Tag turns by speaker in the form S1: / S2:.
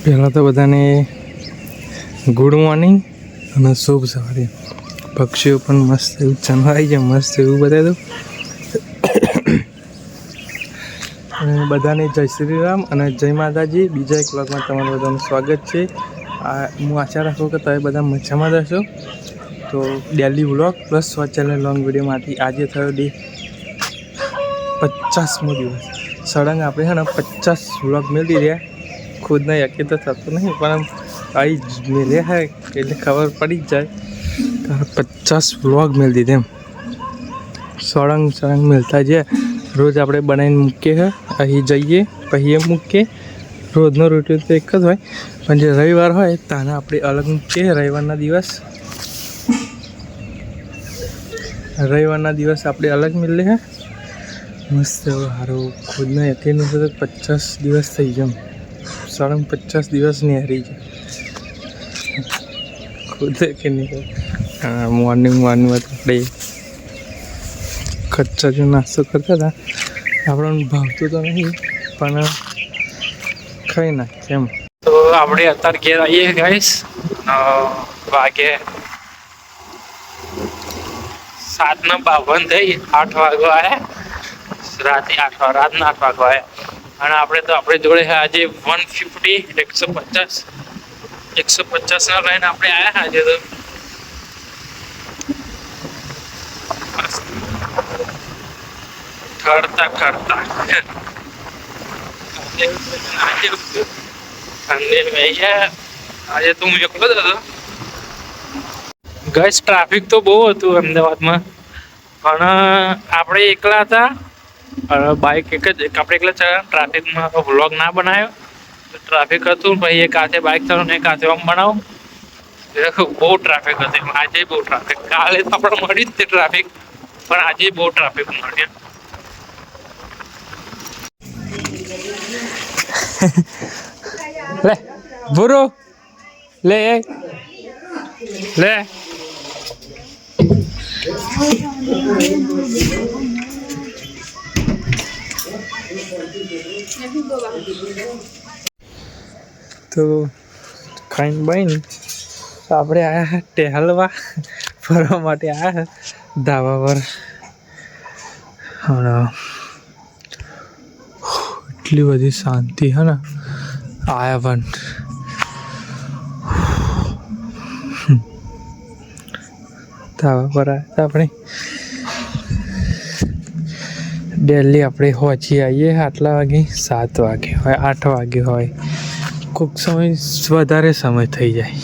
S1: પહેલાં તો બધાને ગુડ મોર્નિંગ અને શુભ સવારે. પક્ષીઓ પણ મસ્ત એવું ચમકાઈ છે, મસ્ત એવું બતાવ્યું. અને બધાને જય શ્રી રામ અને જય માતાજી. બીજા એક વ્લોગમાં તમારું બધાનું સ્વાગત છે. હું આશા રાખું કે તમે બધા મજામાં રહેશો. તો daily vlog plus short channel long વિડીયોમાંથી આજે થયો ડે 50મો દિવસ. સડંગ આપણે છે ને 50 વ્લોગ મેળવી રહ્યા. ખુદને યકીન તો થતું નહીં, પણ આવી જ મેળ્યા હે એટલે ખબર પડી જ જાય. 50 વ્લોગ મેળ દીધે એમ સળંગ મેળતા છે. રોજ આપણે બનાવીને મૂકીએ છે, અહીં જઈએ પછી એ મૂકીએ. રોજનો રૂટીન તો એક જ હોય, પણ જે રવિવાર હોય તાને આપણે અલગ મૂકીએ. રવિવારના દિવસ આપણે અલગ મેળીએ છે. મસ્ત સારું ખુદને યકીન નથી તો 50 દિવસ થઈ જાય. સળંગ 50 દિવસની હારી છે ખુદ કે નહીં. મોર્નિંગ આપણે ખચ્ચા જો નાસ્તો કરતા હતા, આપણને ભાવતું તો નહીં પણ ખાઈ નાખીએ એમ. તો આપણે અત્યારે ઘેર આવીએ ગાઈસ. વાગે 7:52 થઈ, 8 વાગવા આવ્યા. રાતના 8 વાગવા આવ્યા. અને આપણે જોડે આજે 150 ના લઈને આપણે આવ્યા આજે તો. ખરતા આજે તો હું એકલો જ હતો. ગાઈસ ટ્રાફિક તો બહુ હતું અમદાવાદમાં, પણ આપણે એકલા હતા. બાઇક આપણે એકલા ચલાવ્યા. ટ્રાફિકમાં વ્લોગ ના બનાવ્યો. ટ્રાફિક હતું, પછી એક હાથે બાઇક ચલાવવાનું, એક હાથે આમ બનાવું. બહુ ટ્રાફિક હતી આજે. બહુ ટ્રાફિક. કાલે તો આપણે મળ્યું જ તે ટ્રાફિક, પણ આજે બહુ ટ્રાફિક મળ્યું. લે ભૂરો લે તો ખાઈને બાઈને આપણે આવ્યા ટહેલવા ફરવા માટે આવ્યા ધાબા પર. એટલી બધી શાંતિ હે ને આયા પણ. ધાબા પર આવ્યા આપણે ડેલી. આપણે હોચી આવીએ આટલા વાગે, 7 વાગે હોય, 8 વાગે હોય, કોઈક સમય વધારે સમય થઈ જાય.